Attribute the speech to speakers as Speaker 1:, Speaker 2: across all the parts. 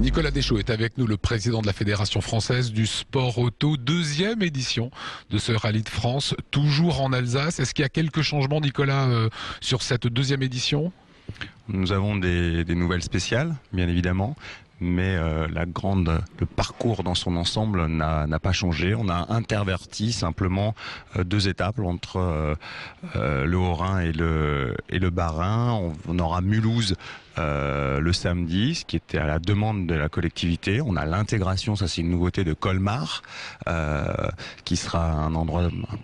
Speaker 1: Nicolas Deschaux est avec nous, le président de la Fédération française du sport auto. Deuxième édition de ce rallye de France, toujours en Alsace. Est-ce qu'il y a quelques changements, Nicolas, sur cette deuxième édition?
Speaker 2: Nous avons des nouvelles spéciales, bien évidemment, mais le parcours dans son ensemble n'a pas changé. On a interverti simplement deux étapes entre le Haut-Rhin et le Bas-Rhin. On aura Mulhouse le samedi, ce qui était à la demande de la collectivité. On a l'intégration, ça c'est une nouveauté, de Colmar, qui sera un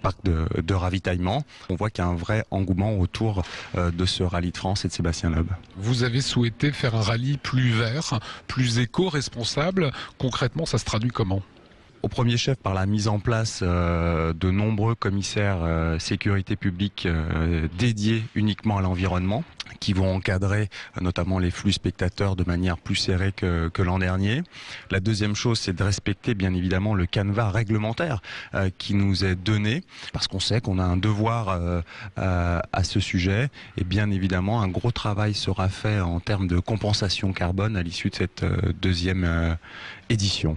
Speaker 2: parc de ravitaillement. On voit qu'il y a un vrai engouement autour de ce rallye de France et de Sébastien Loeb.
Speaker 1: Vous avez souhaité faire un rallye plus vert, plus éco-responsable. Concrètement, ça se traduit comment ?
Speaker 2: Au premier chef, par la mise en place de nombreux commissaires sécurité publique dédiés uniquement à l'environnement, qui vont encadrer notamment les flux spectateurs de manière plus serrée que l'an dernier. La deuxième chose, c'est de respecter bien évidemment le canevas réglementaire qui nous est donné, parce qu'on sait qu'on a un devoir à ce sujet, et bien évidemment un gros travail sera fait en termes de compensation carbone à l'issue de cette deuxième édition.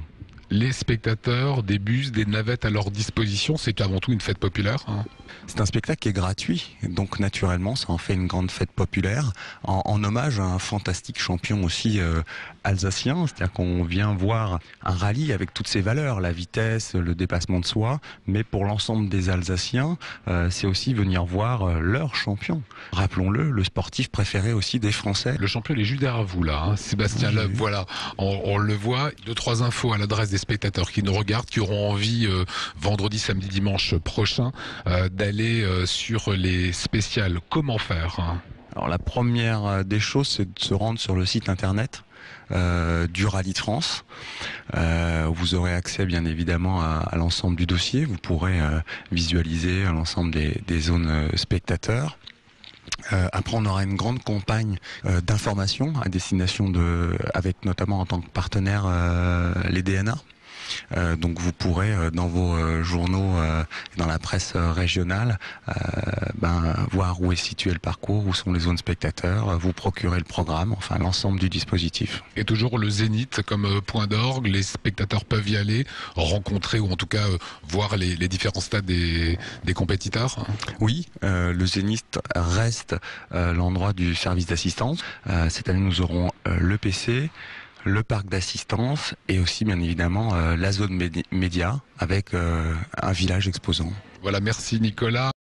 Speaker 1: Les spectateurs, des bus, des navettes à leur disposition, c'est avant tout une fête populaire, hein.
Speaker 2: C'est un spectacle qui est gratuit, donc naturellement ça en fait une grande fête populaire, en hommage à un fantastique champion aussi alsacien. C'est-à-dire qu'on vient voir un rallye avec toutes ses valeurs, la vitesse, le dépassement de soi, mais pour l'ensemble des Alsaciens, c'est aussi venir voir leur champion. Rappelons-le, le sportif préféré aussi des Français.
Speaker 1: Le champion, il est juste derrière vous là, hein. Sébastien Loeb, voilà, on le voit. 2-3 infos à l'adresse des spectateurs qui nous regardent, qui auront envie vendredi, samedi, dimanche prochain d'aller sur les spéciales. Comment faire, hein?
Speaker 2: Alors la première des choses, c'est de se rendre sur le site internet du Rallye de France. Vous aurez accès bien évidemment à l'ensemble du dossier. Vous pourrez visualiser l'ensemble des zones spectateurs. Après, on aura une grande campagne d'information à destination avec notamment en tant que partenaire les DNA. Donc vous pourrez dans vos journaux, dans la presse régionale, voir où est situé le parcours, où sont les zones spectateurs, vous procurer le programme, enfin l'ensemble du dispositif.
Speaker 1: Et toujours le Zénith comme point d'orgue, les spectateurs peuvent y aller, rencontrer ou en tout cas voir les différents stades des compétiteurs.
Speaker 2: Oui, le Zénith reste l'endroit du service d'assistance. Cette année nous aurons le PC, le parc d'assistance et aussi bien évidemment la zone média avec un village exposant.
Speaker 1: Voilà, merci Nicolas.